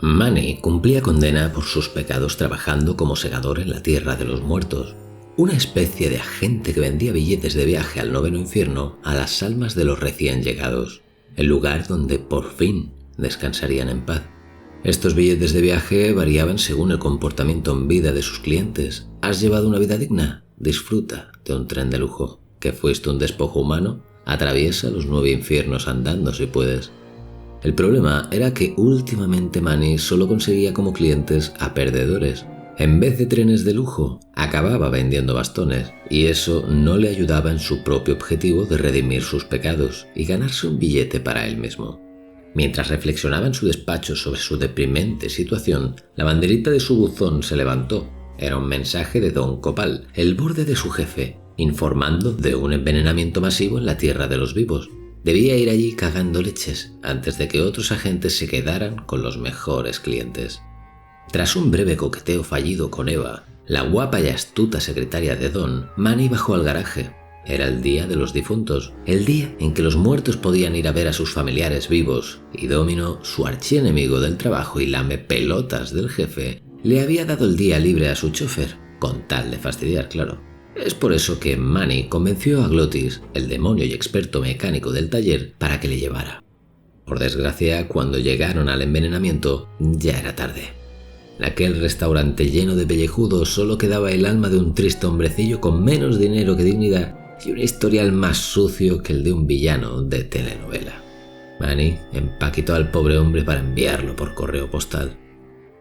Manny cumplía condena por sus pecados trabajando como segador en la tierra de los muertos, una especie de agente que vendía billetes de viaje al noveno infierno a las almas de los recién llegados, el lugar donde por fin descansarían en paz. Estos billetes de viaje variaban según el comportamiento en vida de sus clientes. ¿Has llevado una vida digna? Disfruta de un tren de lujo. ¿Que fuiste un despojo humano? Atraviesa los 9 infiernos andando si puedes. El problema era que últimamente Manny solo conseguía como clientes a perdedores. En vez de trenes de lujo, acababa vendiendo bastones, y eso no le ayudaba en su propio objetivo de redimir sus pecados y ganarse un billete para él mismo. Mientras reflexionaba en su despacho sobre su deprimente situación, la banderita de su buzón se levantó. Era un mensaje de Don Copal, el borde de su jefe, informando de un envenenamiento masivo en la tierra de los vivos. Debía ir allí cagando leches antes de que otros agentes se quedaran con los mejores clientes. Tras un breve coqueteo fallido con Eva, la guapa y astuta secretaria de Don, Manny bajó al garaje. Era el día de los difuntos, el día en que los muertos podían ir a ver a sus familiares vivos, y Domino, su archienemigo del trabajo y lamepelotas del jefe, le había dado el día libre a su chofer, con tal de fastidiar, claro. Es por eso que Manny convenció a Glottis, el demonio y experto mecánico del taller, para que le llevara. Por desgracia, cuando llegaron al envenenamiento, ya era tarde. En aquel restaurante lleno de pellejudos solo quedaba el alma de un triste hombrecillo con menos dinero que dignidad y un historial más sucio que el de un villano de telenovela. Manny empaquetó al pobre hombre para enviarlo por correo postal.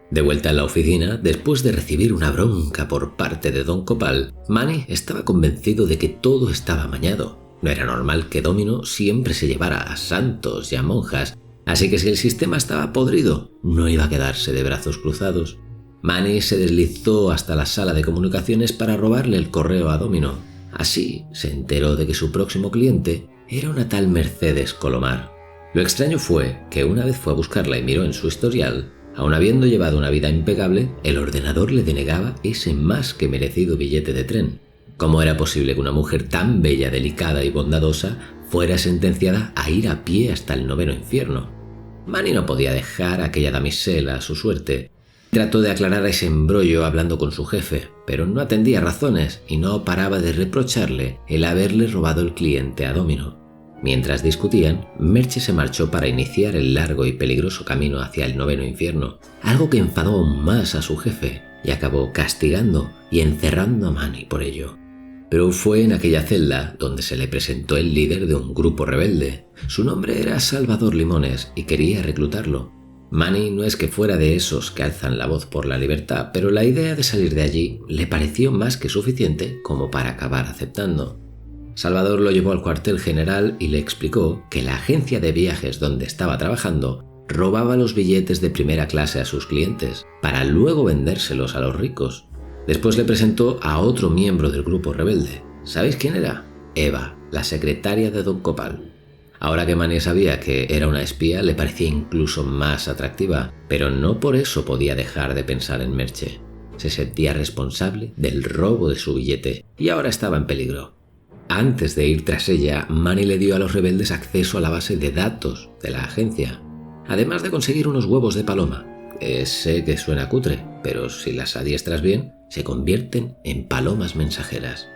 De vuelta en la oficina, después de recibir una bronca por parte de Don Copal, Manny estaba convencido de que todo estaba amañado. No era normal que Domino siempre se llevara a santos y a monjas, así que si el sistema estaba podrido, no iba a quedarse de brazos cruzados. Manny se deslizó hasta la sala de comunicaciones para robarle el correo a Domino. Así se enteró de que su próximo cliente era una tal Mercedes Colomar. Lo extraño fue que una vez fue a buscarla y miró en su historial, aun habiendo llevado una vida impecable, el ordenador le denegaba ese más que merecido billete de tren. ¿Cómo era posible que una mujer tan bella, delicada y bondadosa fuera sentenciada a ir a pie hasta el noveno infierno? Manny no podía dejar a aquella damisela a su suerte. Trató de aclarar ese embrollo hablando con su jefe, pero no atendía razones y no paraba de reprocharle el haberle robado el cliente a Domino. Mientras discutían, Merche se marchó para iniciar el largo y peligroso camino hacia el noveno infierno, algo que enfadó aún más a su jefe y acabó castigando y encerrando a Manny por ello. Pero fue en aquella celda donde se le presentó el líder de un grupo rebelde. Su nombre era Salvador Limones y quería reclutarlo. Manny no es que fuera de esos que alzan la voz por la libertad, pero la idea de salir de allí le pareció más que suficiente como para acabar aceptando. Salvador lo llevó al cuartel general y le explicó que la agencia de viajes donde estaba trabajando robaba los billetes de primera clase a sus clientes para luego vendérselos a los ricos. Después le presentó a otro miembro del grupo rebelde. ¿Sabéis quién era? Eva, la secretaria de Don Copal. Ahora que Manny sabía que era una espía, le parecía incluso más atractiva, pero no por eso podía dejar de pensar en Merche. Se sentía responsable del robo de su billete y ahora estaba en peligro. Antes de ir tras ella, Manny le dio a los rebeldes acceso a la base de datos de la agencia, además de conseguir unos huevos de paloma. Sé que suena cutre, pero si las adiestras bien, se convierten en palomas mensajeras.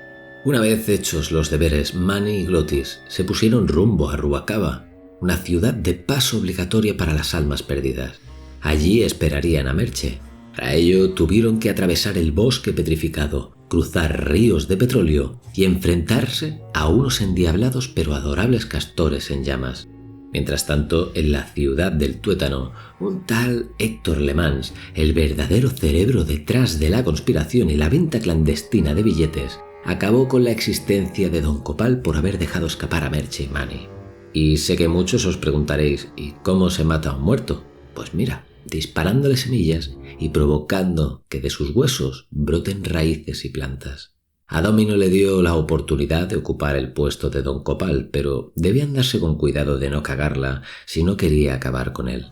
Una vez hechos los deberes, Manny y Glottis se pusieron rumbo a Rubalcaba, una ciudad de paso obligatoria para las almas perdidas. Allí esperarían a Merche. Para ello tuvieron que atravesar el bosque petrificado, cruzar ríos de petróleo y enfrentarse a unos endiablados pero adorables castores en llamas. Mientras tanto, en la ciudad del tuétano, un tal Héctor Le Mans, el verdadero cerebro detrás de la conspiración y la venta clandestina de billetes, acabó con la existencia de Don Copal por haber dejado escapar a Merche y Manny. Y sé que muchos os preguntaréis, ¿y cómo se mata a un muerto? Pues mira, disparándole semillas y provocando que de sus huesos broten raíces y plantas. A Domino le dio la oportunidad de ocupar el puesto de Don Copal, pero debía andarse con cuidado de no cagarla si no quería acabar con él.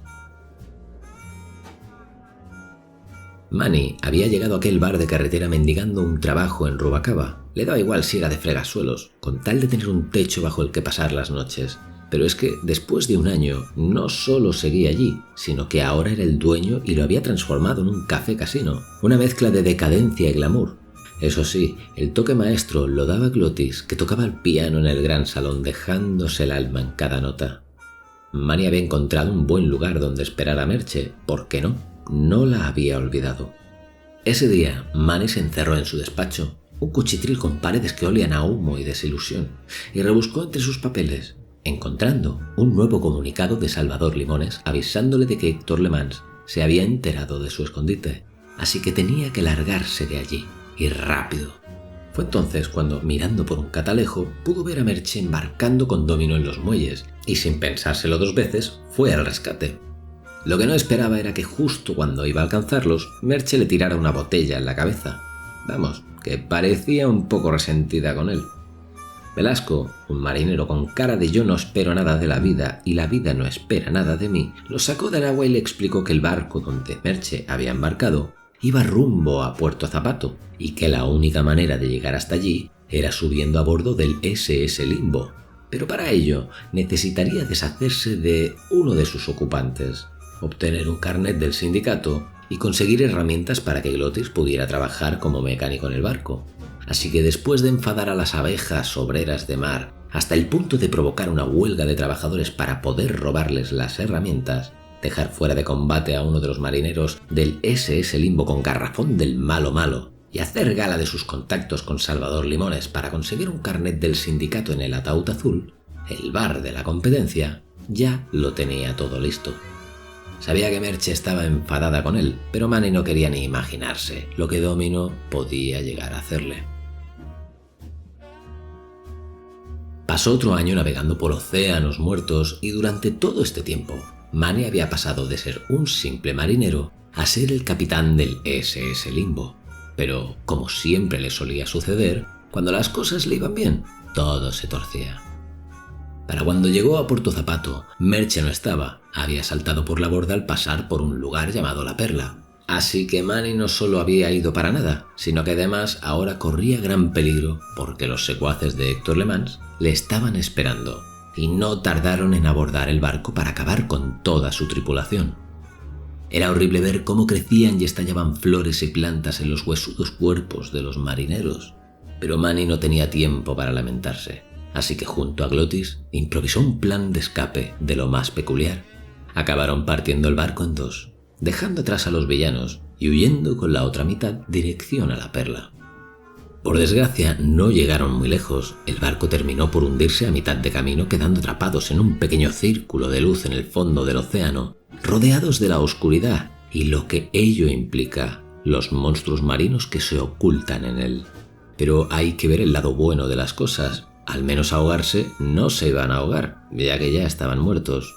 Manny había llegado a aquel bar de carretera mendigando un trabajo en Rubalcaba. Le daba igual si era de fregasuelos, con tal de tener un techo bajo el que pasar las noches. Pero es que después de un año no solo seguía allí, sino que ahora era el dueño y lo había transformado en un café casino, una mezcla de decadencia y glamour. Eso sí, el toque maestro lo daba Glottis, que tocaba el piano en el gran salón dejándose el alma en cada nota. Manny había encontrado un buen lugar donde esperar a Merche, ¿por qué no? No la había olvidado. Ese día, Manny se encerró en su despacho, un cuchitril con paredes que olían a humo y desilusión, y rebuscó entre sus papeles, encontrando un nuevo comunicado de Salvador Limones avisándole de que Héctor Le Mans se había enterado de su escondite, así que tenía que largarse de allí, y rápido. Fue entonces cuando, mirando por un catalejo, pudo ver a Merche embarcando con Domino en los muelles, y sin pensárselo dos veces, fue al rescate. Lo que no esperaba era que justo cuando iba a alcanzarlos, Merche le tirara una botella en la cabeza. Vamos, que parecía un poco resentida con él. Velasco, un marinero con cara de yo no espero nada de la vida y la vida no espera nada de mí, lo sacó del agua y le explicó que el barco donde Merche había embarcado iba rumbo a Puerto Zapato y que la única manera de llegar hasta allí era subiendo a bordo del SS Limbo, pero para ello necesitaría deshacerse de uno de sus ocupantes, obtener un carnet del sindicato y conseguir herramientas para que Glottis pudiera trabajar como mecánico en el barco. Así que después de enfadar a las abejas obreras de mar hasta el punto de provocar una huelga de trabajadores para poder robarles las herramientas, dejar fuera de combate a uno de los marineros del SS Limbo con garrafón del malo y hacer gala de sus contactos con Salvador Limones para conseguir un carnet del sindicato en el Ataúd Azul, el bar de la competencia, ya lo tenía todo listo. Sabía que Merche estaba enfadada con él, pero Manny no quería ni imaginarse lo que Domino podía llegar a hacerle. Pasó otro año navegando por océanos muertos y durante todo este tiempo, Manny había pasado de ser un simple marinero a ser el capitán del SS Limbo. Pero, como siempre le solía suceder, cuando las cosas le iban bien, todo se torcía. Para cuando llegó a Puerto Zapato, Merche no estaba, había saltado por la borda al pasar por un lugar llamado La Perla. Así que Manny no solo había ido para nada, sino que además ahora corría gran peligro porque los secuaces de Héctor Le Mans le estaban esperando y no tardaron en abordar el barco para acabar con toda su tripulación. Era horrible ver cómo crecían y estallaban flores y plantas en los huesudos cuerpos de los marineros, pero Manny no tenía tiempo para lamentarse. Así que junto a Glottis improvisó un plan de escape de lo más peculiar. Acabaron partiendo el barco en dos, dejando atrás a los villanos y huyendo con la otra mitad dirección a La Perla. Por desgracia no llegaron muy lejos, el barco terminó por hundirse a mitad de camino quedando atrapados en un pequeño círculo de luz en el fondo del océano, rodeados de la oscuridad y lo que ello implica, los monstruos marinos que se ocultan en él. Pero hay que ver el lado bueno de las cosas. Al menos ahogarse no se iban a ahogar, ya que ya estaban muertos.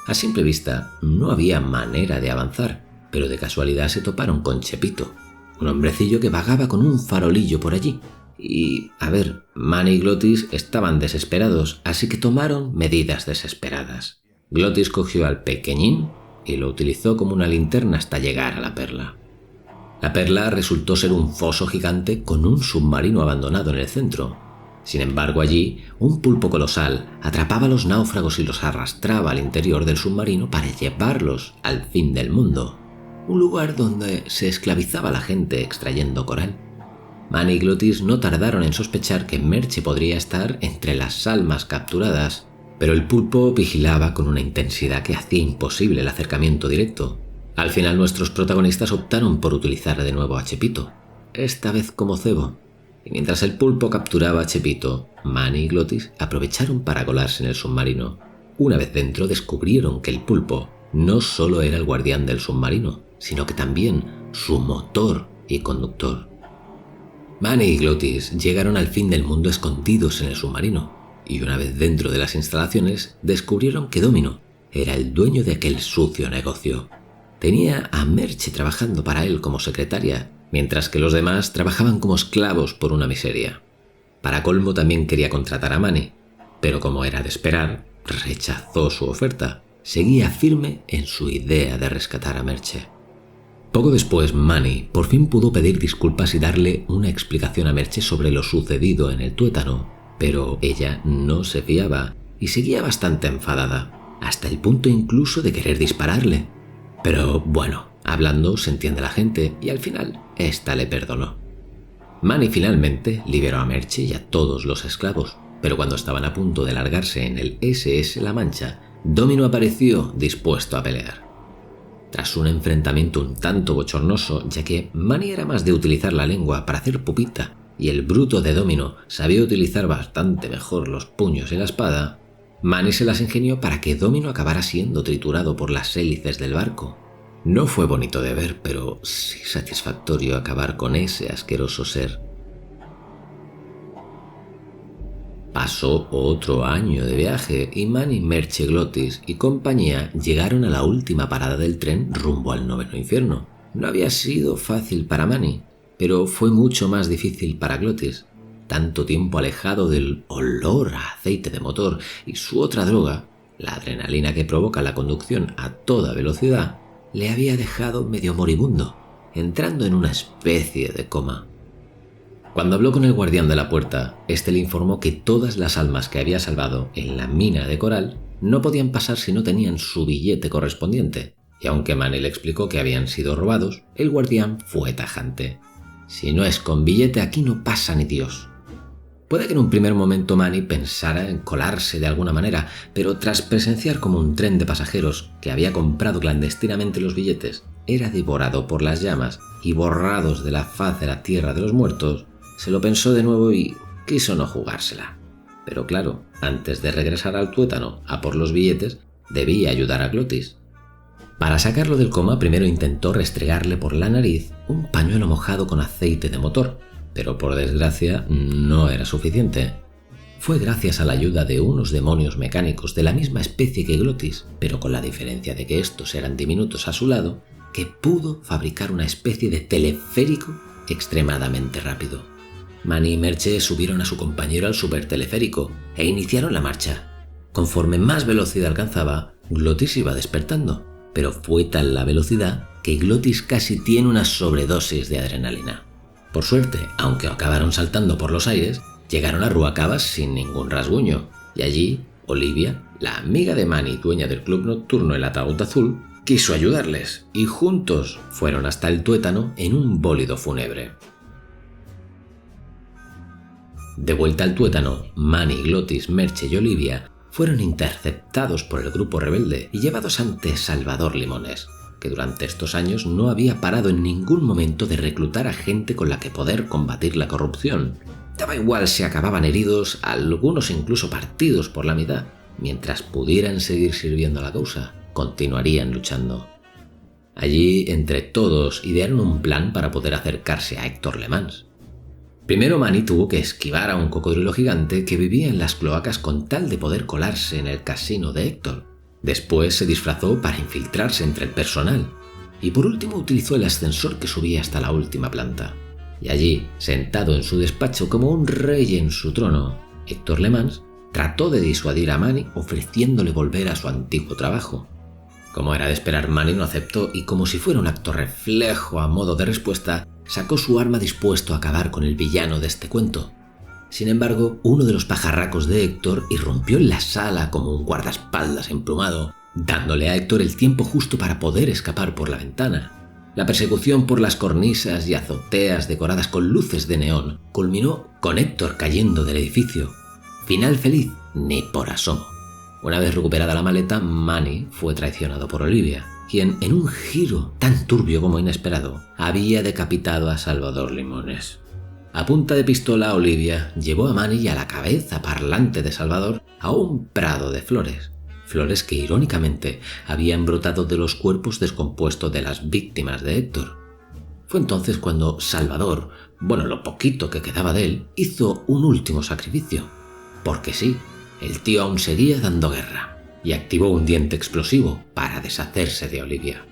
A simple vista no había manera de avanzar, pero de casualidad se toparon con Chepito, un hombrecillo que vagaba con un farolillo por allí. Y, Manny y Glottis estaban desesperados, así que tomaron medidas desesperadas. Glottis cogió al pequeñín y lo utilizó como una linterna hasta llegar a La Perla. La Perla resultó ser un foso gigante con un submarino abandonado en el centro. Sin embargo, allí, un pulpo colosal atrapaba a los náufragos y los arrastraba al interior del submarino para llevarlos al fin del mundo, un lugar donde se esclavizaba a la gente extrayendo coral. Manny y Glottis no tardaron en sospechar que Merche podría estar entre las almas capturadas, pero el pulpo vigilaba con una intensidad que hacía imposible el acercamiento directo. Al final nuestros protagonistas optaron por utilizar de nuevo a Chepito, esta vez como cebo. Y mientras el pulpo capturaba a Chepito, Manny y Glottis aprovecharon para colarse en el submarino. Una vez dentro descubrieron que el pulpo no solo era el guardián del submarino, sino que también su motor y conductor. Manny y Glottis llegaron al fin del mundo escondidos en el submarino, y una vez dentro de las instalaciones descubrieron que Domino era el dueño de aquel sucio negocio. Tenía a Merche trabajando para él como secretaria, mientras que los demás trabajaban como esclavos por una miseria. Para colmo también quería contratar a Manny, pero como era de esperar, rechazó su oferta. Seguía firme en su idea de rescatar a Merche. Poco después, Manny por fin pudo pedir disculpas y darle una explicación a Merche sobre lo sucedido en el tuétano, pero ella no se fiaba y seguía bastante enfadada, hasta el punto incluso de querer dispararle. Pero bueno, hablando se entiende la gente y al final ésta le perdonó. Manny finalmente liberó a Merche y a todos los esclavos, pero cuando estaban a punto de largarse en el SS La Mancha, Domino apareció dispuesto a pelear. Tras un enfrentamiento un tanto bochornoso, ya que Manny era más de utilizar la lengua para hacer pupita y el bruto de Domino sabía utilizar bastante mejor los puños y la espada, Manny se las ingenió para que Domino acabara siendo triturado por las hélices del barco. No fue bonito de ver, pero sí satisfactorio acabar con ese asqueroso ser. Pasó otro año de viaje y Manny, Merche, Glottis y compañía llegaron a la última parada del tren rumbo al noveno infierno. No había sido fácil para Manny, pero fue mucho más difícil para Glottis. Tanto tiempo alejado del olor a aceite de motor y su otra droga, la adrenalina que provoca la conducción a toda velocidad, le había dejado medio moribundo, entrando en una especie de coma. Cuando habló con el guardián de la puerta, este le informó que todas las almas que había salvado en la mina de coral no podían pasar si no tenían su billete correspondiente, y aunque Manny le explicó que habían sido robados, el guardián fue tajante. Si no es con billete, aquí no pasa ni Dios. Puede que en un primer momento Manny pensara en colarse de alguna manera, pero tras presenciar como un tren de pasajeros que había comprado clandestinamente los billetes era devorado por las llamas y borrados de la faz de la tierra de los muertos, se lo pensó de nuevo y quiso no jugársela. Pero claro, antes de regresar al tuétano a por los billetes, debía ayudar a Glottis. Para sacarlo del coma, primero intentó restregarle por la nariz un pañuelo mojado con aceite de motor, pero por desgracia no era suficiente. Fue gracias a la ayuda de unos demonios mecánicos de la misma especie que Glottis, pero con la diferencia de que estos eran diminutos a su lado, que pudo fabricar una especie de teleférico extremadamente rápido. Manny y Merche subieron a su compañero al superteleférico e iniciaron la marcha. Conforme más velocidad alcanzaba, Glottis iba despertando, pero fue tal la velocidad que Glottis casi tiene una sobredosis de adrenalina. Por suerte, aunque acabaron saltando por los aires, llegaron a Ruacabas sin ningún rasguño, y allí Olivia, la amiga de Manny, dueña del club nocturno El Ataúd Azul, quiso ayudarles, y juntos fueron hasta el tuétano en un bólido fúnebre. De vuelta al tuétano, Manny, Glottis, Merche y Olivia fueron interceptados por el grupo rebelde y llevados ante Salvador Limones, que durante estos años no había parado en ningún momento de reclutar a gente con la que poder combatir la corrupción. Daba igual si acababan heridos, algunos incluso partidos por la mitad, mientras pudieran seguir sirviendo a la causa, continuarían luchando. Allí, entre todos, idearon un plan para poder acercarse a Héctor Le Mans. Primero Manny tuvo que esquivar a un cocodrilo gigante que vivía en las cloacas con tal de poder colarse en el casino de Héctor. Después se disfrazó para infiltrarse entre el personal. Y por último utilizó el ascensor que subía hasta la última planta. Y allí, sentado en su despacho como un rey en su trono, Héctor Le Mans trató de disuadir a Manny ofreciéndole volver a su antiguo trabajo. Como era de esperar, Manny no aceptó y como si fuera un acto reflejo a modo de respuesta, sacó su arma dispuesto a acabar con el villano de este cuento. Sin embargo, uno de los pajarracos de Héctor irrumpió en la sala como un guardaespaldas emplumado, dándole a Héctor el tiempo justo para poder escapar por la ventana. La persecución por las cornisas y azoteas decoradas con luces de neón culminó con Héctor cayendo del edificio. Final feliz, ni por asomo. Una vez recuperada la maleta, Manny fue traicionado por Olivia, quien, en un giro tan turbio como inesperado, había decapitado a Salvador Limones. A punta de pistola, Olivia llevó a Manny y a la cabeza parlante de Salvador a un prado de flores. Flores que, irónicamente, habían brotado de los cuerpos descompuestos de las víctimas de Héctor. Fue entonces cuando Salvador, lo poquito que quedaba de él, hizo un último sacrificio. Porque sí, el tío aún seguía dando guerra, y activó un diente explosivo para deshacerse de Olivia.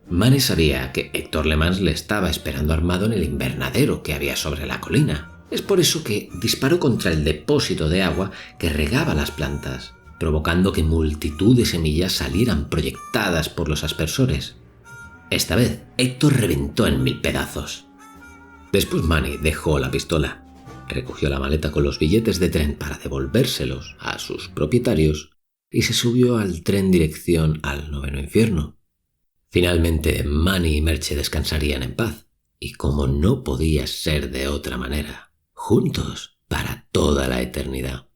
Manny sabía que Héctor Le Mans le estaba esperando armado en el invernadero que había sobre la colina. Es por eso que disparó contra el depósito de agua que regaba las plantas, provocando que multitud de semillas salieran proyectadas por los aspersores. Esta vez, Héctor reventó en 1000 pedazos. Después Manny dejó la pistola. recogió la maleta con los billetes de tren para devolvérselos a sus propietarios y se subió al tren dirección al noveno infierno. Finalmente, Manny y Merche descansarían en paz, y como no podía ser de otra manera, juntos para toda la eternidad.